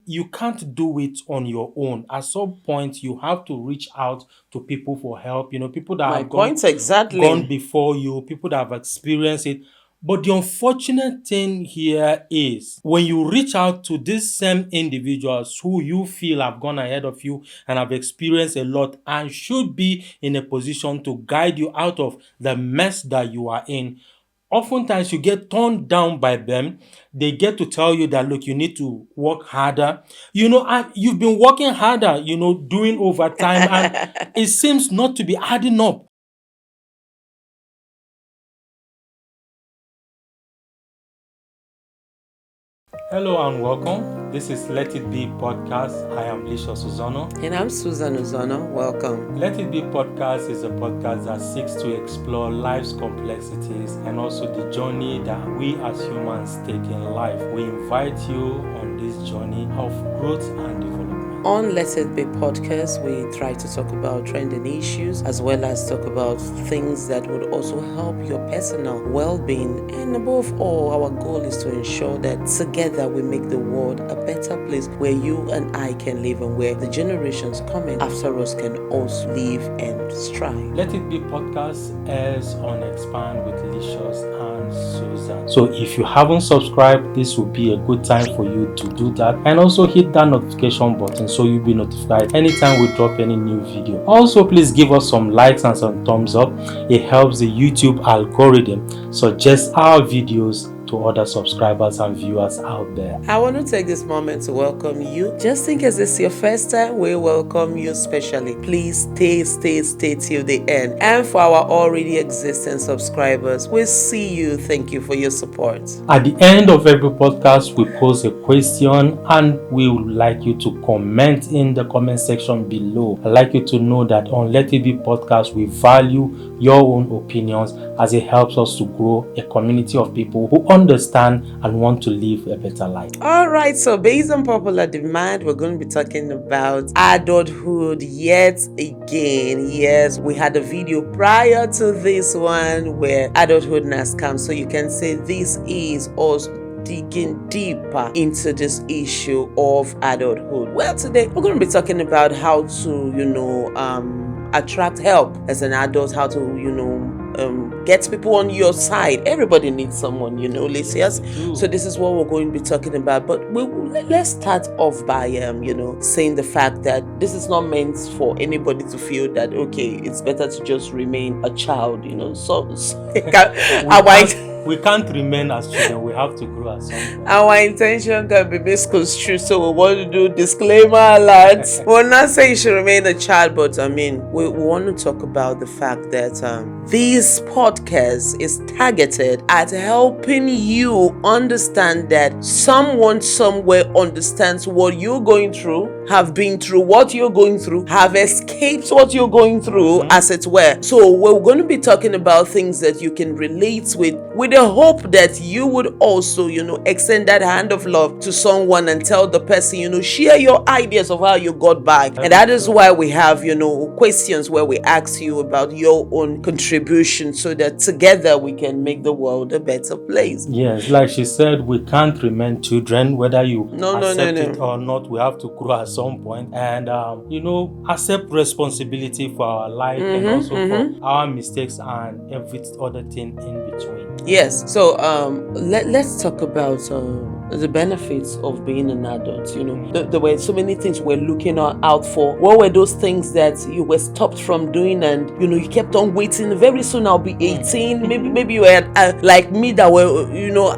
you can't do it on your own. At some point, you have to reach out to people for help. People that My have gone point exactly. before you, people that have experienced it. But the unfortunate thing here is when you reach out to these same individuals who you feel have gone ahead of you and have experienced a lot and should be in a position to guide you out of the mess that you are in, oftentimes you get turned down by them. They get to tell you that, look, you need to work harder. And you've been working harder, doing overtime, and it seems not to be adding up. Hello and welcome. This is Let It Be podcast. I am Lysias and Susan. And I'm Susan Uzano. Welcome. Let It Be podcast is a podcast that seeks to explore life's complexities and also the journey that we as humans take in life. We invite you on this journey of growth and development. On Let It Be podcast, we try to talk about trending issues as well as talk about things that would also help your personal well-being. And above all, our goal is to ensure that together we make the world a better place where you and I can live and where the generations coming after us can also live and strive. Let It Be podcast airs on Expand with Lysias and Susan. So if you haven't subscribed, this will be a good time for you to do that, and also hit that notification button so you'll be notified anytime we drop any new video. Also, please give us some likes and some thumbs up. It helps the YouTube algorithm suggest our videos to other subscribers and viewers out there. I want to take this moment to welcome you. Just in case it's your first time, we welcome you specially. Please stay till the end. And for our already existing subscribers, we see you. Thank you for your support. At the end of every podcast, we pose a question and we would like you to comment in the comment section below. I'd like you to know that on Let It Be podcast, we value your own opinions as it helps us to grow a community of people who understand and want to live a better life. All right, so based on popular demand, we're going to be talking about adulthood yet again. Yes, we had a video prior to this one where adulthood has come, so you can say this is us digging deeper into this issue of adulthood. Well, today we're going to be talking about how to, attract help as an adult, how to, get people on your side. Everybody needs someone, Lysias. So this is what we're going to be talking about. But let's start off by, saying the fact that this is not meant for anybody to feel that, okay, it's better to just remain a child, We can't remain as children. We have to grow as some. Our intention can be misconstrued, so we want to do disclaimer alerts. We're not saying you should remain a child, but we want to talk about the fact that this podcast is targeted at helping you understand that someone somewhere understands what you're going through, have been through what you're going through, have escaped what you're going through, as it were. So we're going to be talking about things that you can relate with the hope that you would also, extend that hand of love to someone and tell the person, share your ideas of how you got by. And that is why we have, questions where we ask you about your own contribution so that together we can make the world a better place. Yes, like she said, we can't remain children, whether you accept it or not. We have to grow at some point and, accept responsibility for our life and also for our mistakes and every other thing in between. Yes, so let's talk about the benefits of being an adult. There were so many things we're looking out for. What were those things that you were stopped from doing and you kept on waiting? Very soon I'll be 18. Maybe you were like me that were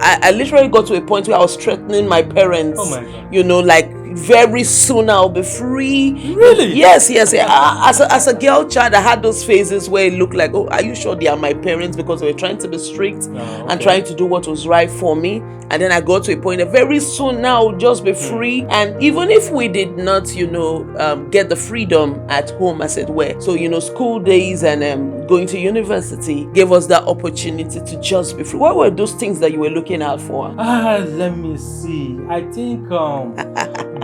I literally got to a point where I was threatening my parents. Oh my God. Like very soon I'll be free. Really? Yes. As a girl child, I had those phases where it looked like, oh, are you sure they are my parents? Because they were trying to be strict and trying to do what was right for me. And then I got to a point that very soon now I'll just be free. And even if we did not, get the freedom at home, as it were. So, school days and going to university gave us that opportunity to just be free. What were those things that you were looking out for? Let me see. I think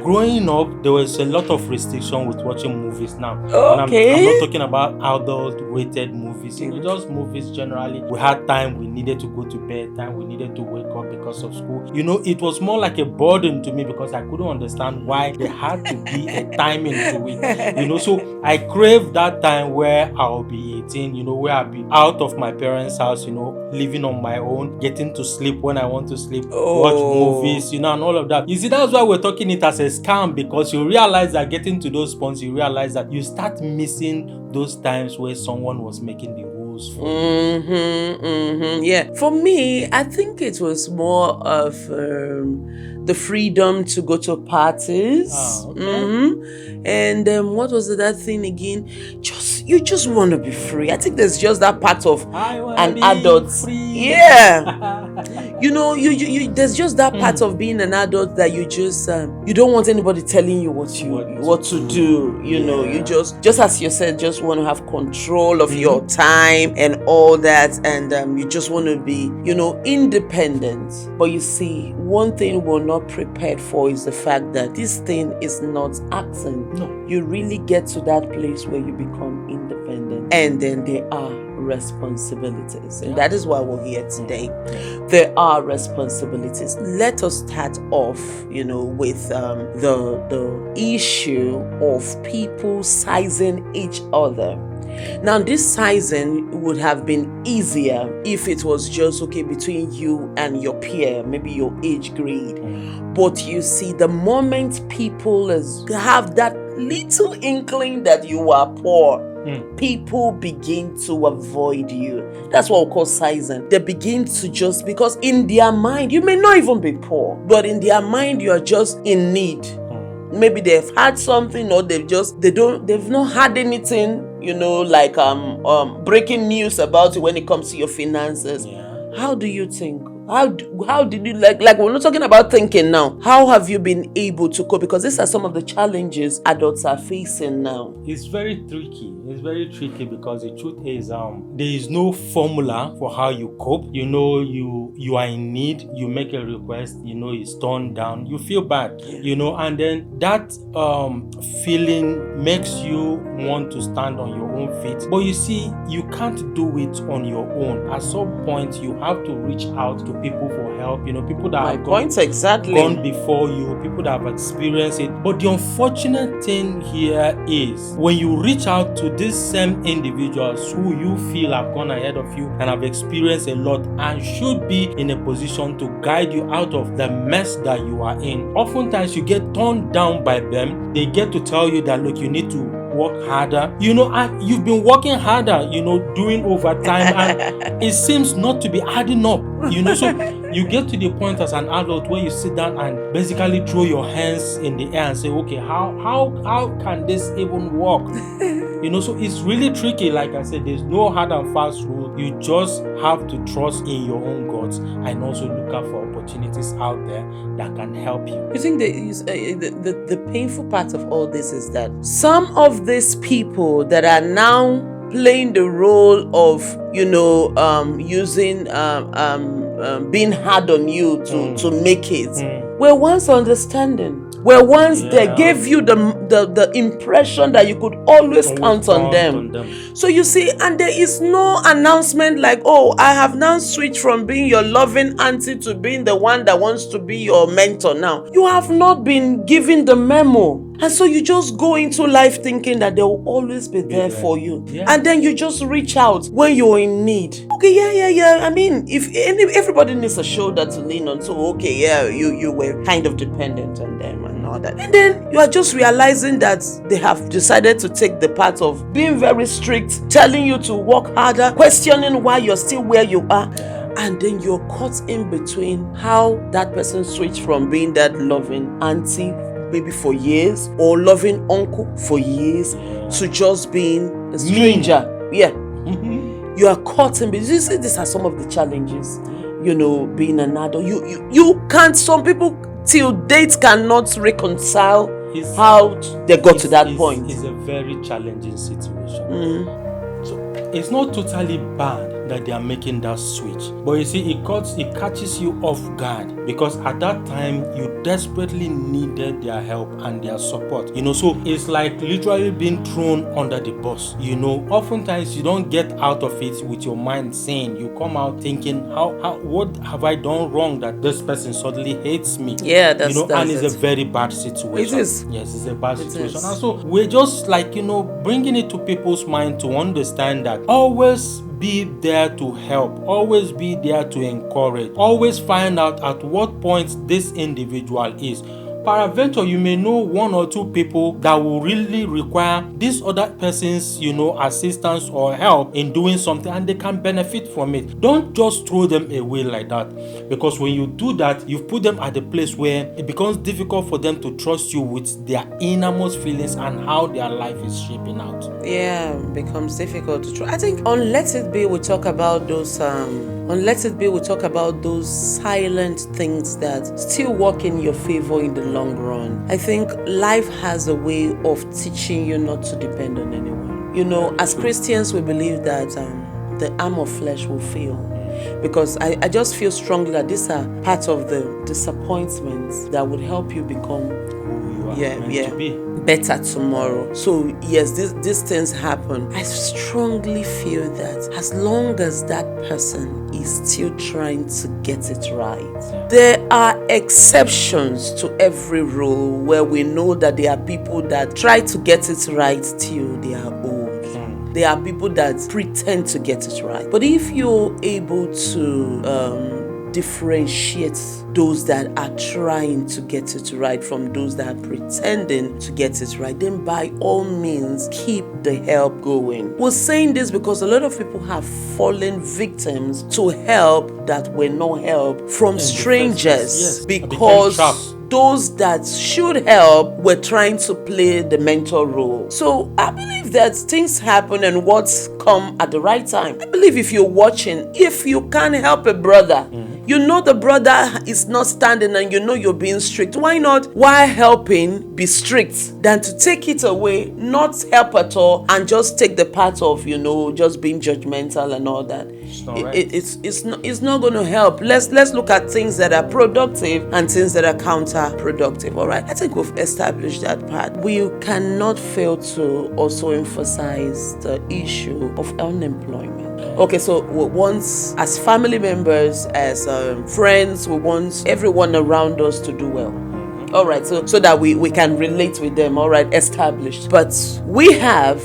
growing up, there was a lot of restriction with watching movies now. And Okay. I'm not talking about adult-rated movies, just movies generally. We had time we needed to go to bed, time we needed to wake up because of school. It was more like a burden to me because I couldn't understand why there had to be a timing to it. So I crave that time where I'll be 18, where I'll be out of my parents' house, living on my own, getting to sleep when I want to sleep, watch movies, and all of that. You see, that's why we're talking it as a scam, because you realize that getting to those points, you realize that you start missing those times where someone was making the rules for you. Yeah. For me, I think it was more of the freedom to go to parties. Okay. And what was that thing again? You just want to be free. I think there's just that part of an adult. Free. Yeah. you there's just that part of being an adult that you just you don't want anybody telling you what to do. You just as you said, just want to have control of your time and all that, and you just want to be independent. But you see, one thing we're not prepared for is the fact that this thing is not acting. No. You really get to that place where you become independent, and then there are responsibilities, and that is why we're here today. There are responsibilities. Let us start off with the issue of people sizing each other. Now, this sizing would have been easier if it was just between you and your peer, maybe your age grade. But you see, the moment people have that little inkling that you are poor, people begin to avoid you. That's what we call sizing. They begin to because in their mind, you may not even be poor, but in their mind, you are just in need. Maybe they've had something, or they've not had anything, like breaking news about it when it comes to your finances. Yeah. How do you think? How did you like we're not talking about thinking now. How have you been able to cope? Because these are some of the challenges adults are facing now. It's very tricky. It's very tricky because the truth is there is no formula for how you cope. You are in need, you make a request, it's turned down, you feel bad, and then that feeling makes you want to stand on your own feet. But you see, you can't do it on your own. At some point, you have to reach out to people for help, people that have gone before you, people that have experienced it. But the unfortunate thing here is when you reach out to these same individuals who you feel have gone ahead of you and have experienced a lot and should be in a position to guide you out of the mess that you are in, oftentimes you get turned down by them. They get to tell you that, look, you need to work harder. You've been working harder, doing overtime, and it seems not to be adding up. So you get to the point as an adult where you sit down and basically throw your hands in the air and say, okay, how can this even work? So it's really tricky. Like I said, there's no hard and fast rule. You just have to trust in your own guts and also look out for opportunities out there that can help you. You think the painful part of all this is that some of these people that are now playing the role of using being hard on you to make it were once understanding. Were once they gave you the impression that you could always count on them. So you see, and there is no announcement like, oh, I have now switched from being your loving auntie to being the one that wants to be your mentor now. You have not been given the memo. And so you just go into life thinking that they will always be there for you. Yeah. And then you just reach out when you're in need. Okay, yeah. I mean, if everybody needs a shoulder to lean on, so okay, yeah, you were kind of dependent on them and all that. And then you are just realizing that they have decided to take the path of being very strict, telling you to work harder, questioning why you're still where you are. And then you're caught in between how that person switched from being that loving auntie maybe for years, or loving uncle for years, to just being a stranger. Yeah. You are caught in between. You see, these are some of the challenges, being an adult. You can't, some people till date cannot reconcile how they got to that point. It's a very challenging situation. So it's not totally bad that they are making that switch. But you see, it catches you off guard, because at that time you desperately needed their help and their support. So it's like literally being thrown under the bus. Oftentimes you don't get out of it with your mind sane. You come out thinking, what have I done wrong that this person suddenly hates me? Yeah, that's and it's a very bad situation. It is. Yes, it's a bad situation. And so we're just like, bringing it to people's mind to understand that always be there to help, always be there to encourage, always find out at what point this individual is. Peradventure, you may know one or two people that will really require this other person's, assistance or help in doing something, and they can benefit from it. Don't just throw them away like that, because when you do that, you've put them at a place where it becomes difficult for them to trust you with their innermost feelings and how their life is shaping out. Yeah, it becomes difficult to trust. I think on Let It Be, we talk about those silent things that still work in your favor in the long run. I think life has a way of teaching you not to depend on anyone. As Christians, we believe that the arm of flesh will fail. Because I just feel strongly that these are part of the disappointments that would help you become who you are meant to be. Better tomorrow. So yes, these things happen. I strongly feel that as long as that person is still trying to get it right, there are exceptions to every rule where we know that there are people that try to get it right till they are old. There are people that pretend to get it right. But if you're able to differentiate those that are trying to get it right from those that are pretending to get it right, then by all means keep the help going. We're saying this because a lot of people have fallen victims to help that were no help from strangers, because those that should help were trying to play the mentor role. So I believe that things happen and what's come at the right time. I believe if you're watching, if you can't help a brother, the brother is not standing and you're being strict. Why not, while helping, be strict than to take it away, not help at all, and just take the part of, just being judgmental and all that. It's not right. It's not going to help. Let's look at things that are productive and things that are counterproductive. All right. I think we've established that part. We cannot fail to also emphasize the issue of unemployment. Okay, so once as family members, as friends, we want everyone around us to do well. All right, so that we can relate with them. All right, established. But we have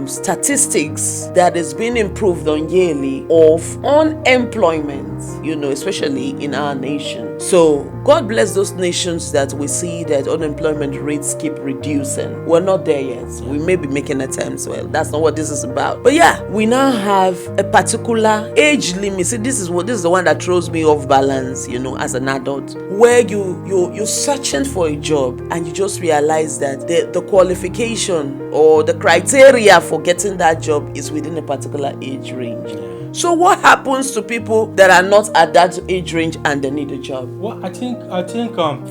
statistics that is being improved on yearly of unemployment, especially in our nation. So God bless those nations that we see that unemployment rates keep reducing. We're not there yet. We may be making attempts. Well, that's not what this is about. But yeah, we now have a particular age limit. See, this is the one that throws me off balance, as an adult, where you're searching for a job and you just realize that the qualification or the criteria for getting that job is within a particular age range. So what happens to people that are not at that age range and they need a job? Well, I think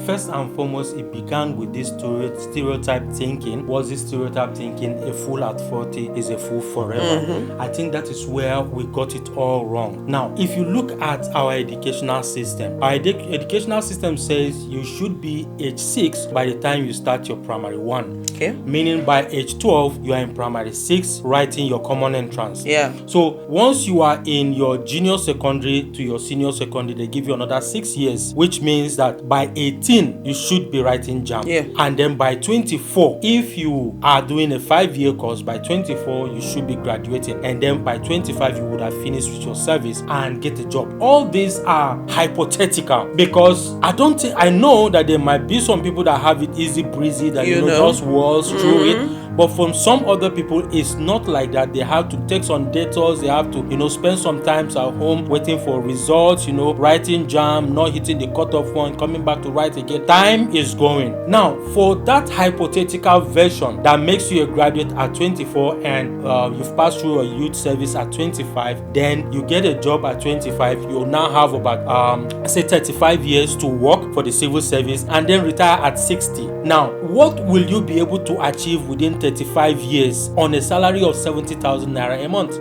first and foremost, it began with this stereotype thinking. Was this stereotype thinking a fool at 40 is a fool forever? I think that is where we got it all wrong. Now, if you look at our educational system, educational system says you should be age 6 by the time you start your primary 1. Okay. Meaning by age 12, you are in primary 6, writing your common entrance. Yeah. So once you are in your junior secondary to your senior secondary, they give you another 6 years, which means that by 18 you should be writing JAMB. Yeah. And then by 24, if you are doing a 5-year course, by 24 you should be graduating, and then by 25 you would have finished with your service and get a job. All these are hypothetical, because I know that there might be some people that have it easy breezy, that just walls through it. But from some other people, it's not like that. They have to take some detours. They have to, spend some time at home waiting for results, writing JAMB, not hitting the cutoff one, coming back to write again. Time is going. Now, for that hypothetical version that makes you a graduate at 24 and you've passed through a youth service at 25, then you get a job at 25. You'll now have about, say, 35 years to work for the civil service and then retire at 60. Now, what will you be able to achieve within 35 years on a salary of 70,000 naira a month?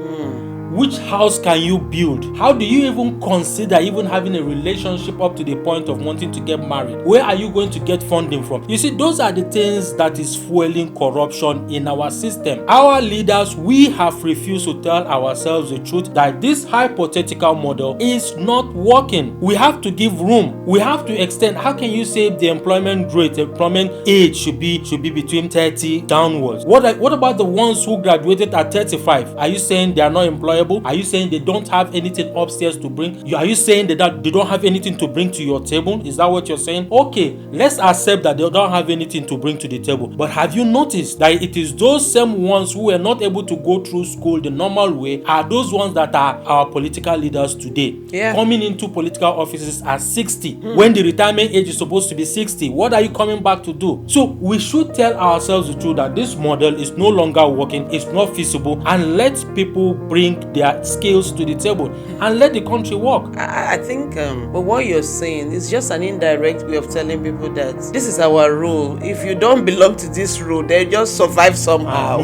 Which house can you build? How do you even consider even having a relationship up to the point of wanting to get married? Where are you going to get funding from? You see, those are the things that is fueling corruption in our system. Our leaders, we have refused to tell ourselves the truth that this hypothetical model is not working. We have to give room. We have to extend. How can you say the employment rate, employment age should be between 30 downwards? What about the ones who graduated at 35? Are you saying they are not employable? Are you saying they don't have anything upstairs to bring? Are you saying that they don't have anything to bring to your table? Is that what you're saying? Okay, let's accept that they don't have anything to bring to the table. But have you noticed that it is those same ones who were not able to go through school the normal way are those ones that are our political leaders today? Coming into political offices at 60 when the retirement age is supposed to be 60. What are you coming back to do? So we should tell ourselves the truth that this model is no longer working, it's not feasible, and let people bring their skills to the table and let the country work. I think but what you're saying is just an indirect way of telling people that this is our rule. If you don't belong to this rule, then just survive somehow.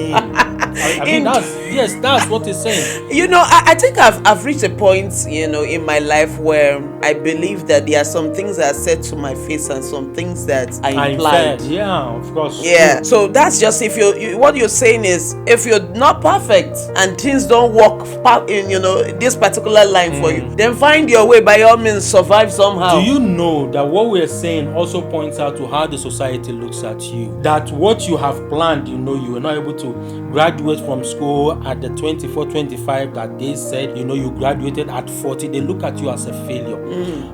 I mean that's what it's saying. I think I've reached a point, in my life where I believe that there are some things that are said to my face and some things that are implied. Yeah, of course. Yeah. So that's just what you're saying is if you're not perfect and things don't work in this particular line for you, then find your way, by all means, survive somehow. Do you know that what we're saying also points out to how the society looks at you? That what you have planned, you were not able to graduate from school at the 24, 25 that they said, you graduated at 40, they look at you as a failure.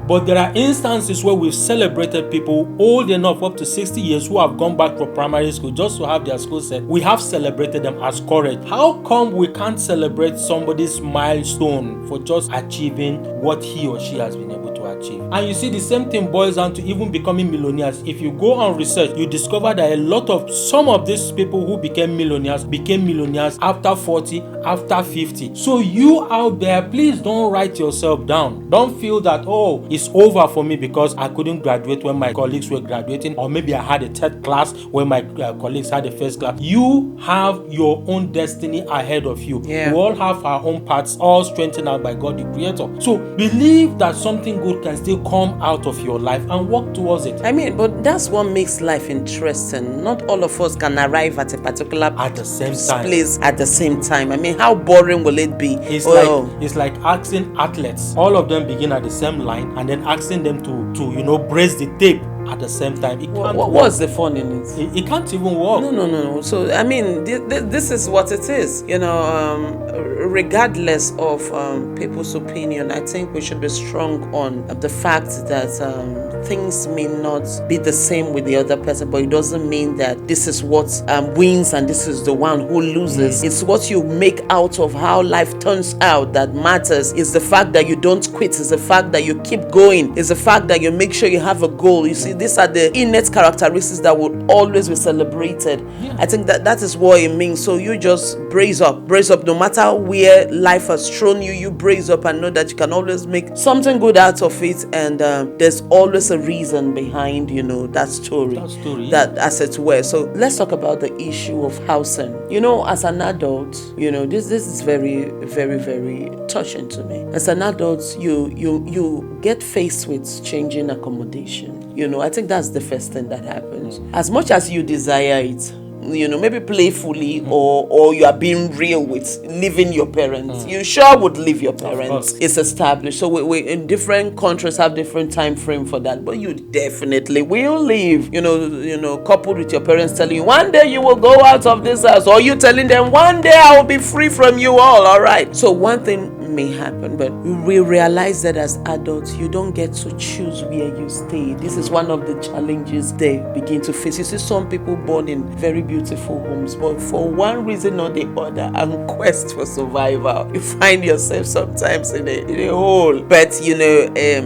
But there are instances where we've celebrated people old enough, up to 60 years, who have gone back from primary school just to have their school set. We have celebrated them as courage. How come we can't celebrate somebody's milestone for just achieving what he or she has been able to achieve? And you see, the same thing boils down to even becoming millionaires. If you go on research, you discover that some of these people who became millionaires after 40, after 50. So you out there, please don't write yourself down. Don't feel that, it's over for me because I couldn't graduate when my colleagues were graduating, or maybe I had a third class when my colleagues had a first class. You have your own destiny ahead of you. We all have our own paths, all strengthened out by God the Creator. So believe that something good can still come out of your life and work towards it. But that's what makes life interesting. Not all of us can arrive at a particular place at the same time. How boring will it be? It's like asking athletes. All of them begin at the same line and then asking them to brace the tape at the same time. What's the fun in it? It can't even work. No. So this is what it is. Regardless of people's opinion, I think we should be strong on the fact that things may not be the same with the other person, but it doesn't mean that this is what wins and this is the one who loses. It's what you make out of how life turns out that matters. It's the fact that you don't quit. It's the fact that you keep going. It's the fact that you make sure you have a goal. You see, these are the innate characteristics that will always be celebrated. I think that is what it means. So you just brace up no matter where life has thrown you. You brace up and know that you can always make something good out of it, and there's always a reason behind that story, that as it were. So let's talk about the issue of housing. As an adult, this is very, very, very touching to me. As an adult, you get faced with changing accommodation. I think that's the first thing that happens. As much as you desire it, maybe playfully, or you are being real with leaving your parents. You sure would leave your parents. It's established. So we in different countries have different time frame for that, but you definitely will leave. Coupled with your parents telling you one day you will go out of this house, or you telling them one day I will be free from you all right. So one thing may happen, but we realize that as adults you don't get to choose where you stay. This is one of the challenges they begin to face. You see some people born in very beautiful homes, but for one reason or the other, and quest for survival, you find yourself sometimes in a hole. But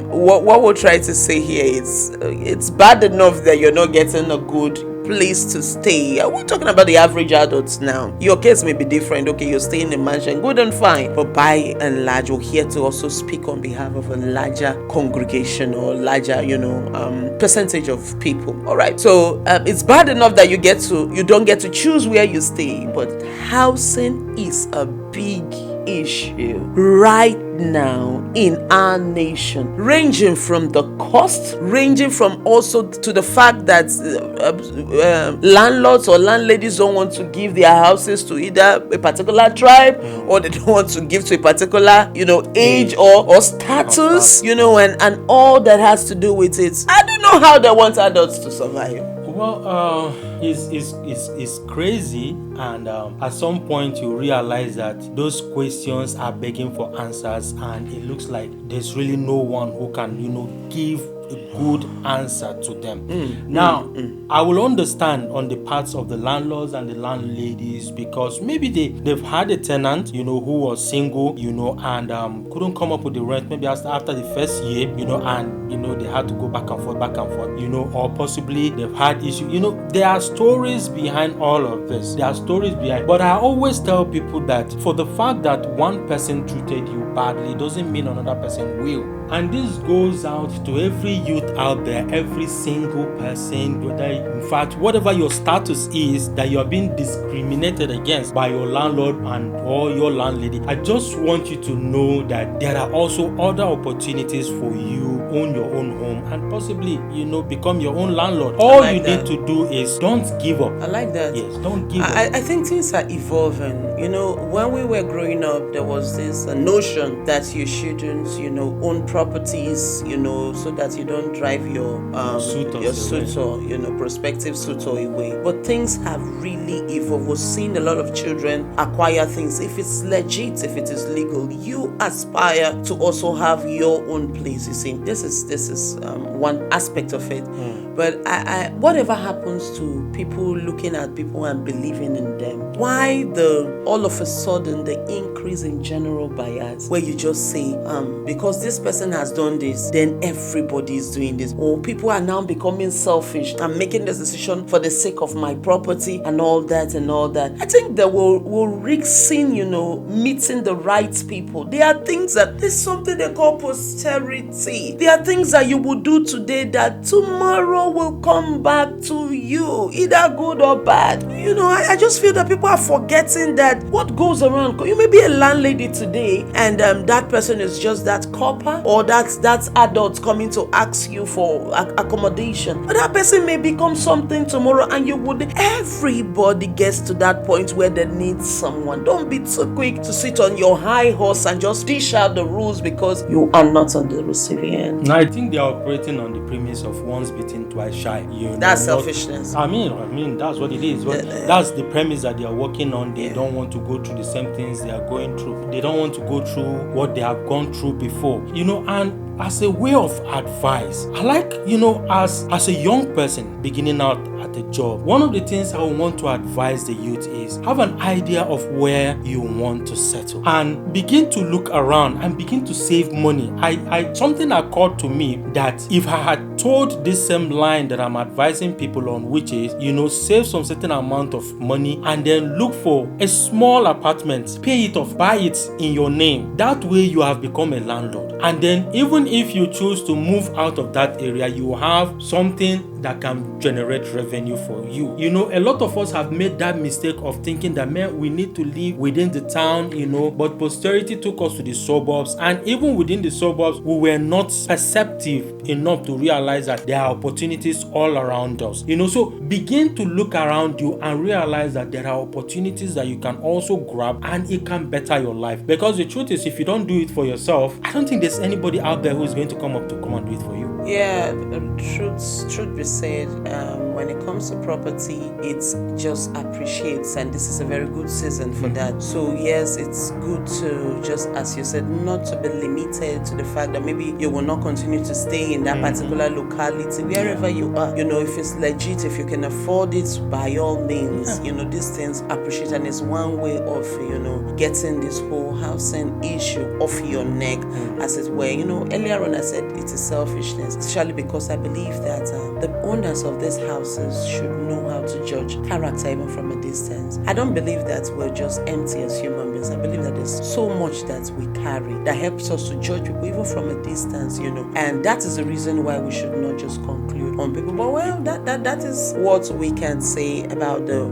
what we'll try to say here is it's bad enough that you're not getting a good place to stay. We're talking about the average adults now. Your case may be different. Okay, you're staying in a mansion, good and fine, but by and large, we're here to also speak on behalf of a larger congregation or larger percentage of people. All right, so it's bad enough that you don't get to choose where you stay, but housing is a big issue right now in our nation, ranging from the cost, ranging from also to the fact that landlords or landladies don't want to give their houses to either a particular tribe or they don't want to give to a particular age or status, and all that has to do with it. I don't know how they want adults to survive. Well, it's crazy, and at some point you realize that those questions are begging for answers, and it looks like there's really no one who can, give a good answer to them. Now, I will understand on the parts of the landlords and the landladies, because maybe they've had a tenant, who was single, and couldn't come up with the rent maybe after the first year, and they had to go back and forth, or possibly they've had issues. There are stories behind all of this. There are stories behind, but I always tell people that for the fact that one person treated you badly doesn't mean another person will. And this goes out to every youth out there, every single person, in fact, whatever your status is, that you are being discriminated against by your landlord or your landlady. I just want you to know that there are also other opportunities for you own your own home and possibly, become your own landlord. All you need to do is don't give up. I like that. Yes, don't give up. I think things are evolving. When we were growing up, there was this notion that you shouldn't, own properties, so that you don't drive your suitor, prospective suitor away. But things have really evolved. We're seeing a lot of children acquire things. If it's legit, if it is legal, you aspire to also have your own place. You see, this is one aspect of it. But I whatever happens to people looking at people and believing in them, why all of a sudden the increase in general bias, where you just say because this person has done this, then everybody is doing this, or people are now becoming selfish and making this decision for the sake of my property and all that. I think that we'll risk seeing, meeting the right people. There are things that there's something they call posterity. There are things that you will do today that tomorrow will come back to you, either good or bad. I just feel that people are forgetting that what goes around. You may be a landlady today, and that person is just that copper, or that's adult coming to ask you for accommodation. But that person may become something tomorrow, and everybody gets to that point where they need someone. Don't be too quick to sit on your high horse and just dish out the rules because you are not on the receiving end. I think they are operating on the premise of once bitten, twice shy. That's selfishness. I mean that's what it is. That's the premise that they are working on. They don't want to go through the same things they are going through. They don't want to go through what they have gone through before. And as a way of advice, I like, as a young person beginning out at a job, one of the things I want to advise the youth is have an idea of where you want to settle and begin to look around and begin to save money. Something occurred to me that if I had told this same line that I'm advising people on, which is, save some certain amount of money and then look for a small apartment, pay it off, buy it in your name. That way you have become a landlord. And then even if you choose to move out of that area, you have something that can generate revenue for you. A lot of us have made that mistake of thinking that, man, we need to live within the town, but posterity took us to the suburbs, and even within the suburbs, we were not perceptive enough to realize that there are opportunities all around us. So begin to look around you and realize that there are opportunities that you can also grab, and it can better your life. Because the truth is, if you don't do it for yourself, I don't think there's anybody out there who's going to come and do it for you. Yeah, truth be said, when it comes to property, it's just appreciates, and this is a very good season for that. So yes, it's good to just, as you said, not to be limited to the fact that maybe you will not continue to stay in that particular locality, wherever you are. If it's legit, if you can afford it, by all means, these things appreciate, and it's one way of, getting this whole housing issue off your neck, as it were. Earlier on I said it is selfishness, especially because I believe that the owners of these houses should know how to judge character even from a distance. I don't believe that we're just empty as human beings. I believe that there's so much that we carry that helps us to judge people even from a distance, and that is the reason why we should not just conclude on people. But that is what we can say about the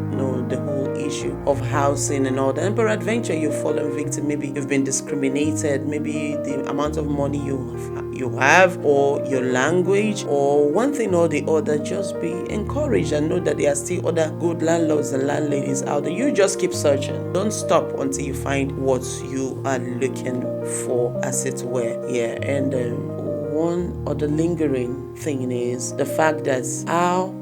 whole issue of housing and all that. And peradventure, you've fallen victim. Maybe you've been discriminated. Maybe the amount of money you have, or your language, or one thing or the other. Just be encouraged and know that there are still other good landlords and landladies out there. You just keep searching. Don't stop until you find what you are looking for, as it were. Yeah, and one other lingering thing is the fact that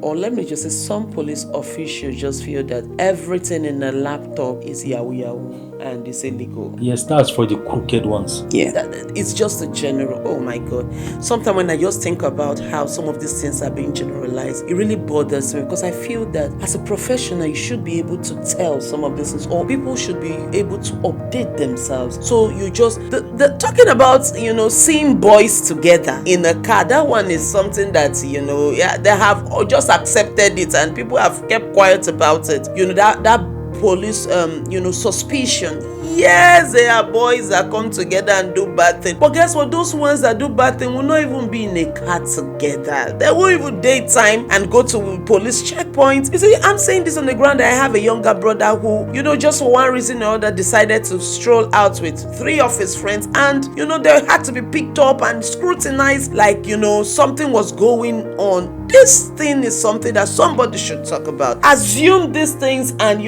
let me just say, some police officials just feel that everything in a laptop is yahoo and it's illegal. Yes, that's for the crooked ones. Yeah, it's just a general. Oh my God. Sometimes when I just think about how some of these things are being generalized, it really bothers me, because I feel that as a professional, you should be able to tell some of these things, or people should be able to update themselves. So you just the talking about seeing boys together in a car. That one is something that they have just accepted it, and people have kept quiet about it. That police suspicion. Yes, there are boys that come together and do bad things, but guess what? Those ones that do bad things will not even be in a car together. They won't even date time and go to police checkpoints. You see, I'm saying this on the ground. I have a younger brother who, just for one reason or other, decided to stroll out with 3 of his friends, and they had to be picked up and scrutinized like something was going on. This thing is something that somebody should talk about. Assume these things and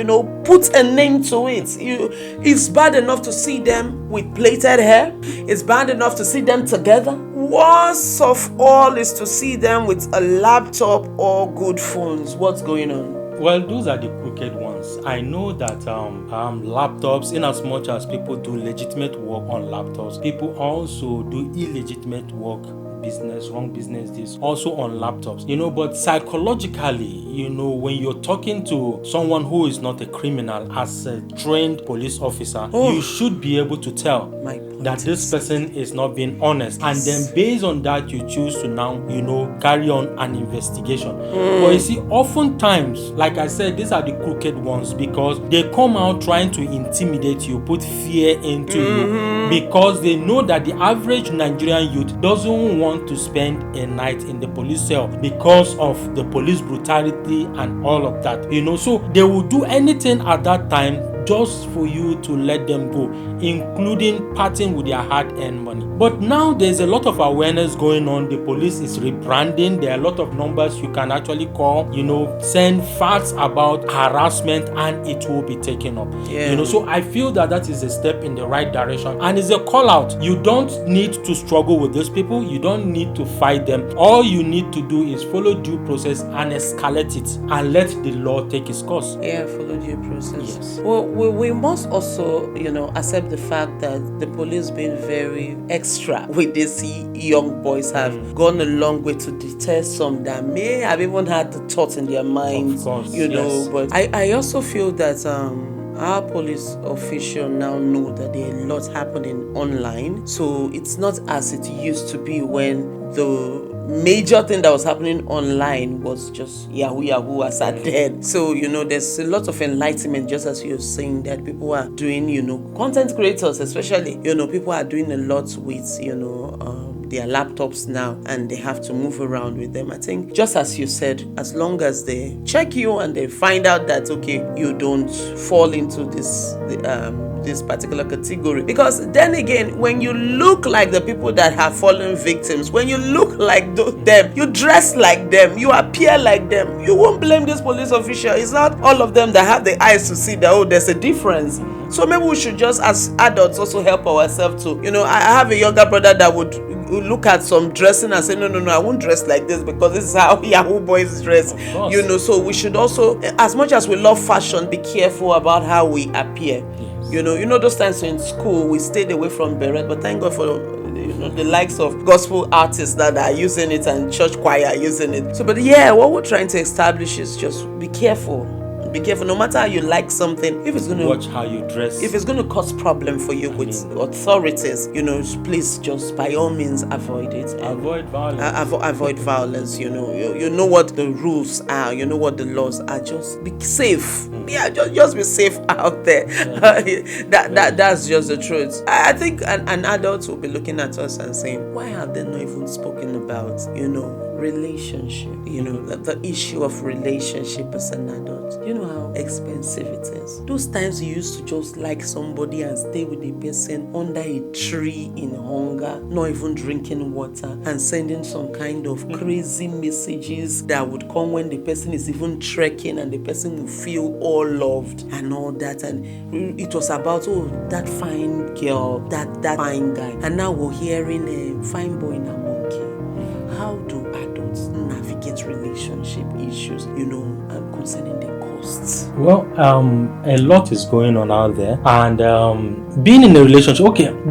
put a name to it. It's bad enough to see them with plaited hair. It's bad enough to see them together. Worst of all is to see them with a laptop or good phones. What's going on? Well, those are the crooked ones. I know that laptops, in as much as people do legitimate work on laptops, people also do illegitimate work, wrong business deals, also on laptops. But psychologically, when you're talking to someone who is not a criminal, as a trained police officer, you should be able to tell that this person is not being honest. And then based on that, you choose to now, carry on an investigation. But you see, oftentimes, like I said, these are the crooked ones, because they come out trying to intimidate you, put fear into you, because they know that the average Nigerian youth doesn't want to spend a night in the police cell because of the police brutality and all of that. So they will do anything at that time just for you to let them go, including parting with their hard-earned money. But now there's a lot of awareness going on. The police is rebranding. There are a lot of numbers you can actually call, send facts about harassment, and it will be taken up. So I feel that is a step in the right direction, and it's a call out. You don't need to struggle with these people. You don't need to fight them. All you need to do is follow due process and escalate it, and let the law take its course. Yeah, follow due process. Yes. Well, we must also, accept the fact that the police being very extra with these young boys have gone a long way to deter some that may have even had the thought in their minds, of course, yes. But I also feel that our police officials now know that there are a lot happening online, so it's not as it used to be when the major thing that was happening online was just yahoo as at then. So there's a lot of enlightenment, just as you're saying, that people are doing, content creators especially, people are doing a lot with their laptops now, and they have to move around with them. I think, just as you said, as long as they check you and they find out that you don't fall into this particular category, because then again, when you look like the people that have fallen victims, when you look like them, you dress like them, you appear like them, you won't blame this police official. It's not all of them that have the eyes to see that there's a difference. So maybe we should just, as adults, also help ourselves to, I have a younger brother that would look at some dressing and say, no, I won't dress like this because this is how Yahoo boys dress. So we should also, as much as we love fashion, be careful about how we appear. Yes. Those times in school we stayed away from beret, but thank God for the likes of gospel artists that are using it and church choir are using it. So, but yeah, what we're trying to establish is just be careful. Be careful, no matter how you like something, if it's going to watch how you dress, if it's going to cause problem for you with authorities, please just by all means avoid it. Avoid violence. Avoid violence. You know what the rules are. You know what the laws are. Just be safe. Yeah, just be safe out there. That's just the truth. I think an adult will be looking at us and saying, why have they not even spoken about relationship, the issue of relationship as an adult. You know how expensive it is. Those times you used to just like somebody and stay with the person under a tree in hunger, not even drinking water, and sending some kind of crazy messages that would come when the person is even trekking and the person will feel all loved and all that. And it was about, that fine girl, that fine guy. And now we're hearing a fine boy in a monkey. How do adults navigate relationship issues, concerning the costs? Well, a lot is going on out there, and being in a relationship,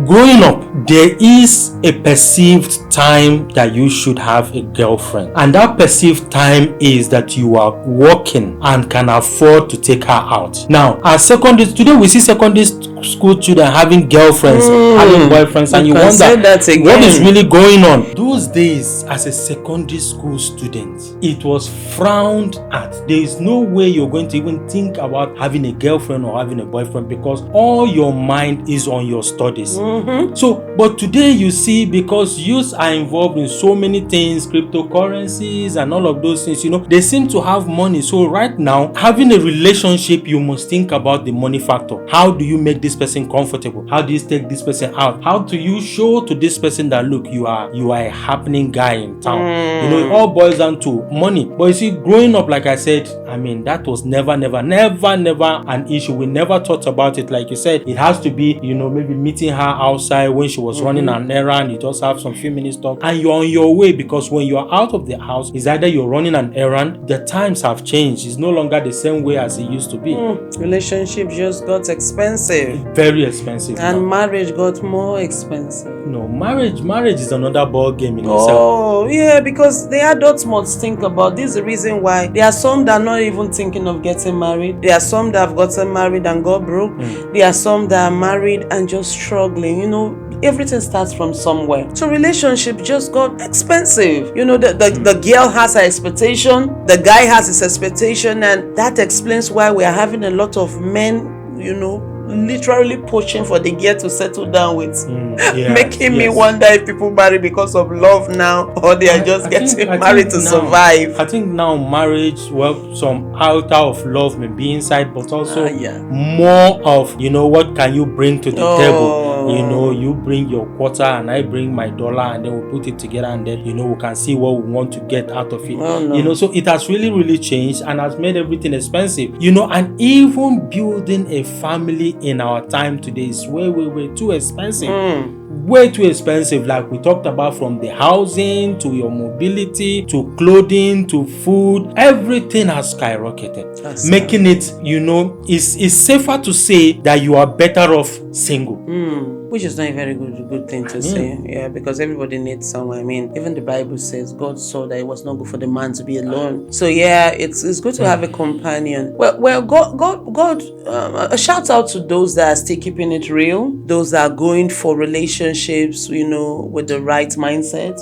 growing up, there is a perceived time that you should have a girlfriend, and that perceived time is that you are working and can afford to take her out. Now, today we see secondary school children having girlfriends, having boyfriends, and you wonder what is really going on. Those days, as a secondary school student, it was frowned at. There is no way you're going to even think about having a girlfriend or having a boyfriend, because all your mind is on your studies. But today you see, because youths are involved in so many things, cryptocurrencies and all of those things, they seem to have money. So right now, having a relationship, you must think about the money factor. How do you make this person comfortable? How do you take this person out? How do you show to this person that, look, you are a happening guy in town? It all boils down to money. But you see, growing up, like I said, that was never an issue. We never thought about it. Like you said, it has to be, maybe meeting her outside when she was running an errand. You just have some few minutes talk and you're on your way, because when you're out of the house, it's either you're running an errand. The times have changed. It's no longer the same way as it used to be. Relationship just got expensive. Very expensive. And marriage got more expensive. No, marriage is another ball game in itself. Oh, yeah, because the adults must think about this. Is the reason why there are some that are not even thinking of getting married. There are some that have gotten married and got broke. There are some that are married and just struggling. Everything starts from somewhere. So relationship just got expensive. The girl has her expectation, the guy has his expectation, and that explains why we are having a lot of men, literally pushing for the girl to settle down with. Making me wonder if people marry because of love now, or they are just getting married to survive. I think now marriage, some altar of love may be inside, but also more of, what can you bring to the table? You bring your quarter and I bring my dollar, and then we put it together, and then we can see what we want to get out of it. So it has really changed and has made everything expensive. And even building a family in our time today is way too expensive. Way too expensive. Like we talked about, from the housing to your mobility to clothing to food, everything has skyrocketed. Making it, it's safer to say that you are better off single. Which is not a very good thing to say. Yeah, because everybody needs someone. Even the Bible says God saw that it was not good for the man to be alone. So yeah, it's good to have a companion. Well, God, a shout out to those that are still keeping it real, those that are going for relationships, with the right mindset.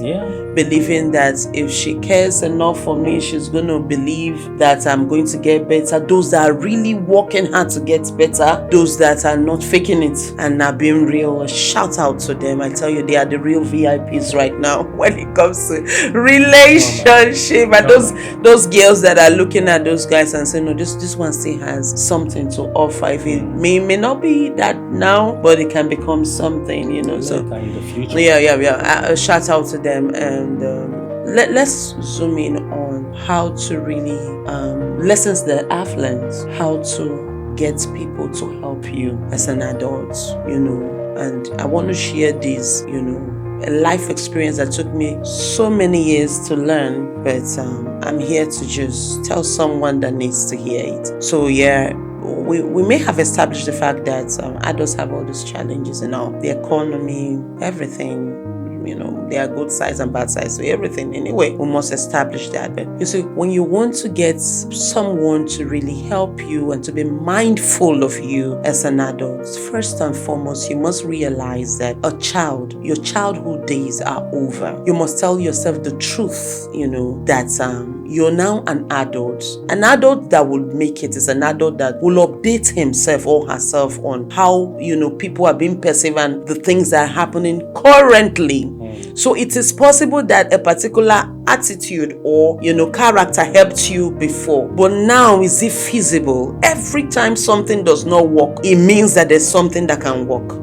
Believing that if she cares enough for me, she's going to believe that I'm going to get better. Those that are really working hard to get better. Those that are not faking it and are being real. A shout out to them. I tell you, they are the real VIPs right now when it comes to relationship. And those girls that are looking at those guys and saying, no, this one still has something to offer. If it may not be that now, but it can become something, so in the future. A shout out to them. And let's zoom in on how to really lessons that I've learned, how to get people to help you as an adult, and I want to share this, a life experience that took me so many years to learn, but I'm here to just tell someone that needs to hear it. So we may have established the fact that adults have all these challenges and all, the economy, everything. There are good sides and bad sides to everything. Anyway, we must establish that. But you see, when you want to get someone to really help you and to be mindful of you as an adult, first and foremost, you must realize that your childhood days are over. You must tell yourself the truth, that you're now an adult. An adult that will make it is an adult that will update himself or herself on how, people are being perceived and the things that are happening currently. So it is possible that a particular attitude or character helped you before, but now is it feasible? Every time something does not work, it means that there's something that can work.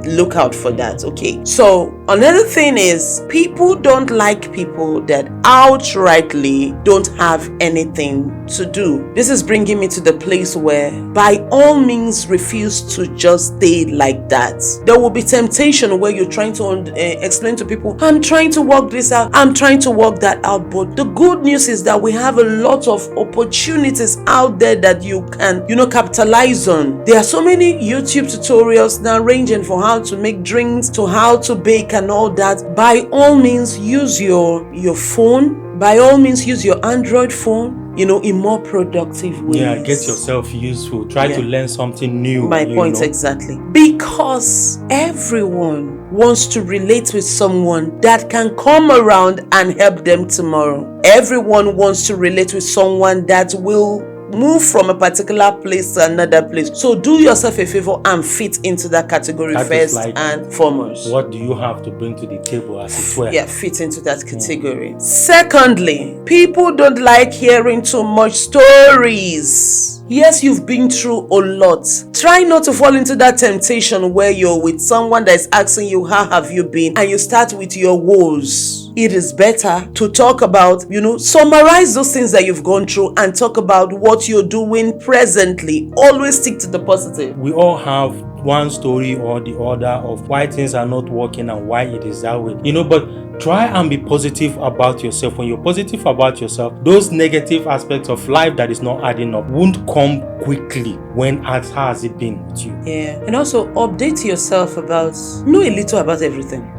Look out for that. Okay, so another thing is, people don't like people that outrightly don't have anything to do. This is bringing me to the place where by all means refuse to just stay like that. There will be temptation where you're trying to explain to people, I'm trying to work this out, I'm trying to work that out. But the good news is that we have a lot of opportunities out there that you can capitalize on. There are so many YouTube tutorials now, ranging from how to make drinks to how to bake and all that. By all means, use your phone. By all means, use your Android phone, in more productive ways. Yeah, get yourself useful. Try to learn something new. My point exactly. Because everyone wants to relate with someone that can come around and help them tomorrow. Everyone wants to relate with someone that will move from a particular place to another place. So do yourself a favor and fit into that category first and foremost. What do you have to bring to the table, as it were? Yeah, fit into that category. Secondly, people don't like hearing too much stories. Yes, you've been through a lot. Try not to fall into that temptation where you're with someone that is asking you, how have you been? And you start with your woes. It is better to talk about, summarize those things that you've gone through and talk about what you're doing presently. Always stick to the positive. We all have one story or the other of why things are not working and why it is that way. But try and be positive about yourself. When you're positive about yourself, those negative aspects of life that is not adding up won't come quickly. When how has it been with you? Yeah. And also update yourself know a little about everything.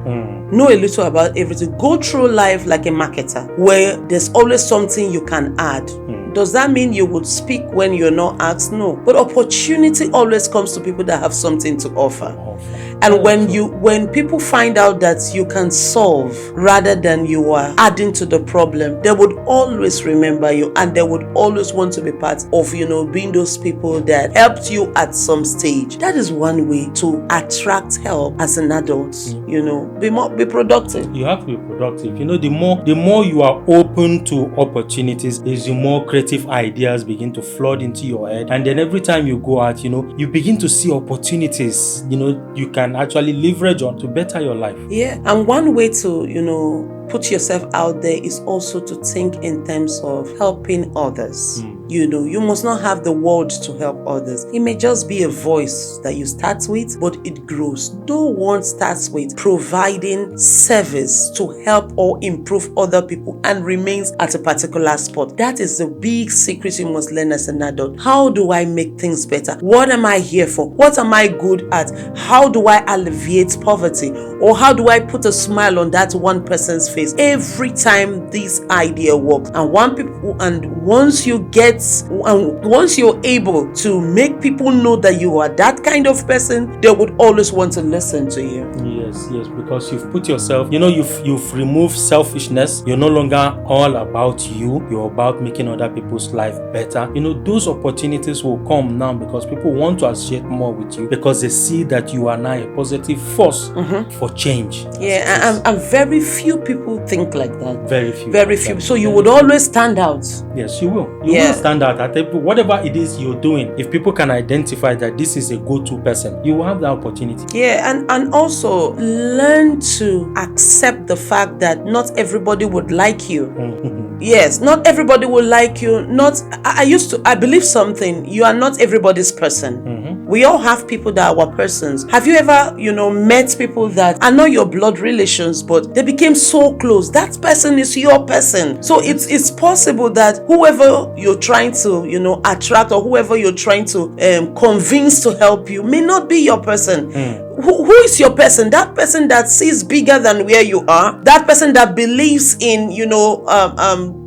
Know a little about everything. Go through life like a marketer where there's always something you can add. Does that mean you would speak when you're not asked? No. But opportunity always comes to people that have something to offer. And when people find out that you can solve rather than you are adding to the problem, they would always remember you and they would always want to be part of, being those people that helped you at some stage. That is one way to attract help as an adult. Be productive. You have to be productive. The more you are open to opportunities, is the more creative ideas begin to flood into your head. And then every time you go out, you begin to see opportunities, you can actually leverage on to better your life. Yeah. And one way to, put yourself out there is also to think in terms of helping others. You must not have the words to help others. It may just be a voice that you start with, but it grows. No one starts with providing service to help or improve other people and remains at a particular spot. That is the big secret you must learn as an adult. How do I make things better? What am I here for? What am I good at? How do I alleviate poverty? Or how do I put a smile on that one person's face every time this idea works? And once you're able to make people know that you are that kind of person, they would always want to listen to you. Yes, because you've put yourself, you've removed selfishness. You're no longer all about you. You're about making other people's life better. Those opportunities will come now because people want to associate more with you because they see that you are now a positive force for change. Yeah, and very few people think like that. Very few. So you would always stand out. Yes, you will. You will stand out at whatever it is you're doing. If people can identify that this is a go-to person, you will have the opportunity. Yeah, and also learn to accept the fact that not everybody would like you. Yes, not everybody will like you. I believe something. You are not everybody's person. We all have people that are our persons. Have you ever, met people that are not your blood relations, but they became so close? That person is your person. So it's possible that whoever you're trying to, attract, or whoever you're trying to convince to help you may not be your person. Who is your person? That person that sees bigger than where you are. That person that believes in,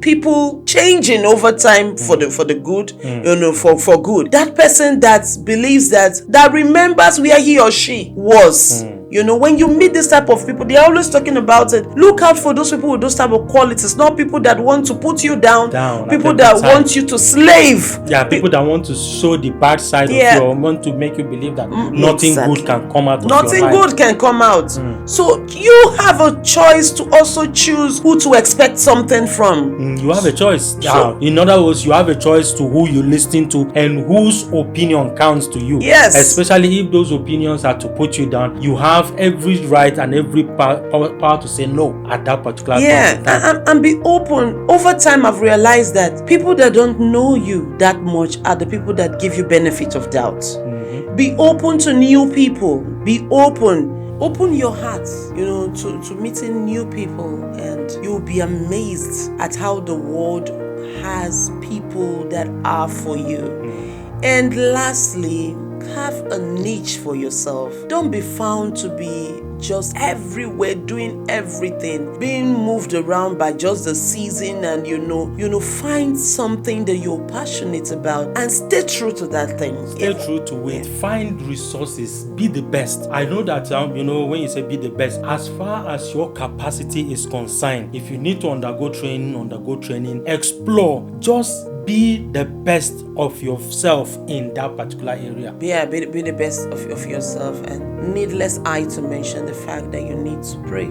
people changing over time for the good, for good. That person that believes that remembers where he or she was. When you meet this type of people, they're always talking about it. Look out for those people with those type of qualities, not people that want to put you down people that want you to slave. People that want to show the bad side of you, or want to make you believe that nothing good can come out of your life. Nothing good can come out. So you have a choice to also choose who to expect something from. You have a choice. In other words, you have a choice to who you listen to and whose opinion counts to you. Yes. Especially if those opinions are to put you down, you have every right and every power to say no at that particular time. And be open. Over time, I've realized that people that don't know you that much are the people that give you benefit of doubt. Be open to new people. Be open. Open your heart, to meeting new people, and you'll be amazed at how the world has people that are for you. And lastly, have a niche for yourself. Don't be found to be just everywhere, doing everything, being moved around by just the season, and find something that you're passionate about and stay true to that thing. Stay true to it. Find resources. Be the best. I know that when you say be the best, as far as your capacity is concerned, if you need to undergo training, explore. Just be the best of yourself in that particular area. Be the best of yourself. And needless to mention the fact that you need to pray.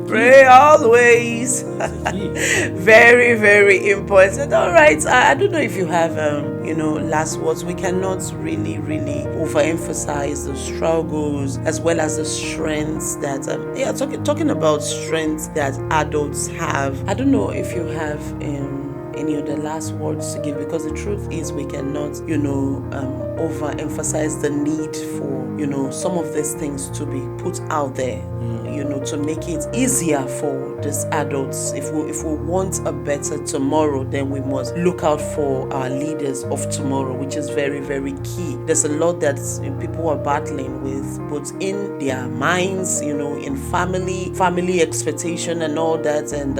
Pray always. Very, very important. All right. I don't know if you have last words. We cannot really overemphasize the struggles as well as the strengths that talking about strengths that adults have. I don't know if you have any of the last words to give, because the truth is we cannot overemphasize the need for some of these things to be put out there, to make it easier for these adults. If we want a better tomorrow, then we must look out for our leaders of tomorrow, which is very, very key. There's a lot that people are battling with, both in their minds, in family expectation and all that. And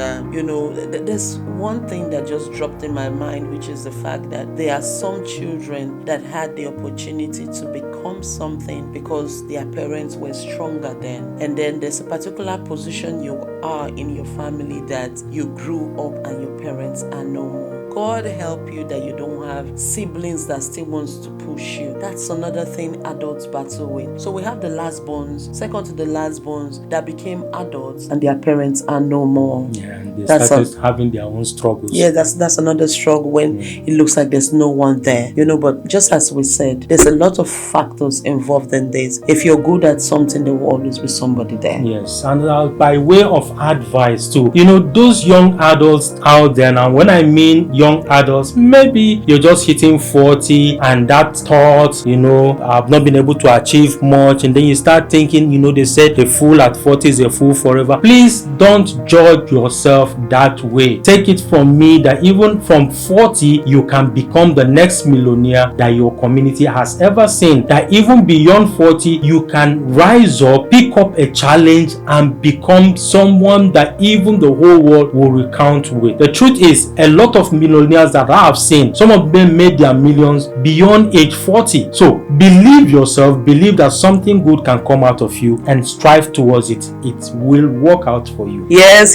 there's one thing that just dropped in my mind, which is the fact that there are some children that had the opportunity to become something because their parents were stronger then. And then there's a particular position you are in your family that you grew up and your parents are no more. God help you that you don't have siblings that still wants to push you. That's another thing adults battle with. So we have the lastborns, second to the lastborns that became adults and their parents are no more. And they started having their own struggles. That's another struggle when it looks like there's no one there. But just as we said, there's a lot of factors involved in this. If you're good at something, there will always be somebody there. Yes, and by way of advice too, those young adults out there now, when I mean young adults, maybe you're just hitting 40 and that thought, I've not been able to achieve much, and then you start thinking, they said a fool at 40 is a fool forever. Please don't judge yourself that way. Take it from me that even from 40, you can become the next millionaire that your community has ever seen. That even beyond 40, you can rise up, pick up a challenge, and become someone that even the whole world will recount with. The truth is, a lot of millionaires that I have seen, some of them made their millions beyond age 40. So believe yourself, believe that something good can come out of you, and strive towards it. It will work out for you. Yes.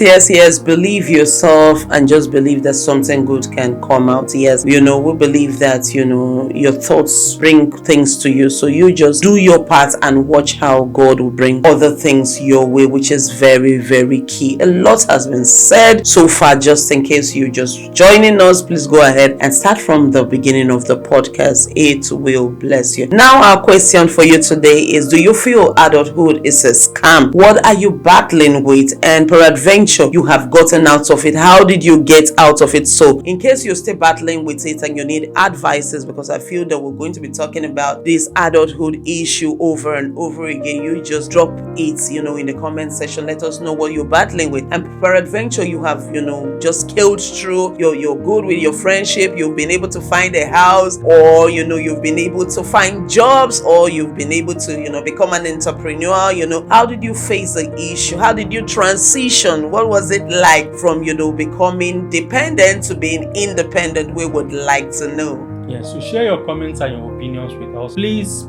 Believe yourself and just believe that something good can come out. Yes, we believe that your thoughts bring things to you, so you just do your part and watch how God will bring other things your way, which is very, very key. A lot has been said so far. Just in case you just joining us, please go ahead and start from the beginning of the podcast. It will bless you. Now our question for you today is, do you feel adulthood is a scam? What are you battling with, and peradventure you have gotten out of it? How did you get out of it? So in case you're still battling with it and you need advices, because I feel that we're going to be talking about this adulthood issue over and over again, you just drop it in the comment section. Let us know what you're battling with, and peradventure you have just scaled through. You're good with your friendship, you've been able to find a house, or you've been able to find jobs, or you've been able to become an entrepreneur. How did you face the issue? How did you transition? What was it like from becoming dependent to being independent? We would like to know. Yes, so share your comments and your opinions with us. Please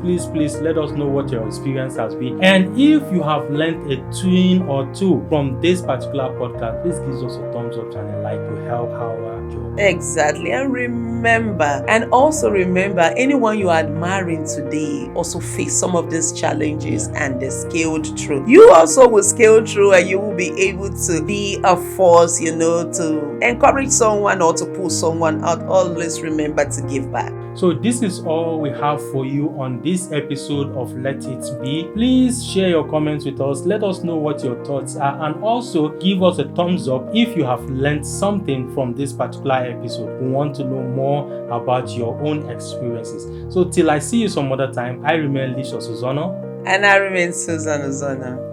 let us know what your experience has been. And if you have learned a thing or two from this particular podcast, please give us a thumbs up and a like to help our job. Exactly. And also remember, anyone you are admiring today also face some of these challenges and they scaled through. You also will scale through and you will be able to be a force, to encourage someone or to pull someone out. Always remember to give back. So this is all we have for you on this episode of Let It Be. Please share your comments with us. Let us know what your thoughts are, and also give us a thumbs up if you have learned something from this particular episode. We want to know more about your own experiences. So till I see you some other time, I remain Lysias and Susan. And I remain Susan Ozona.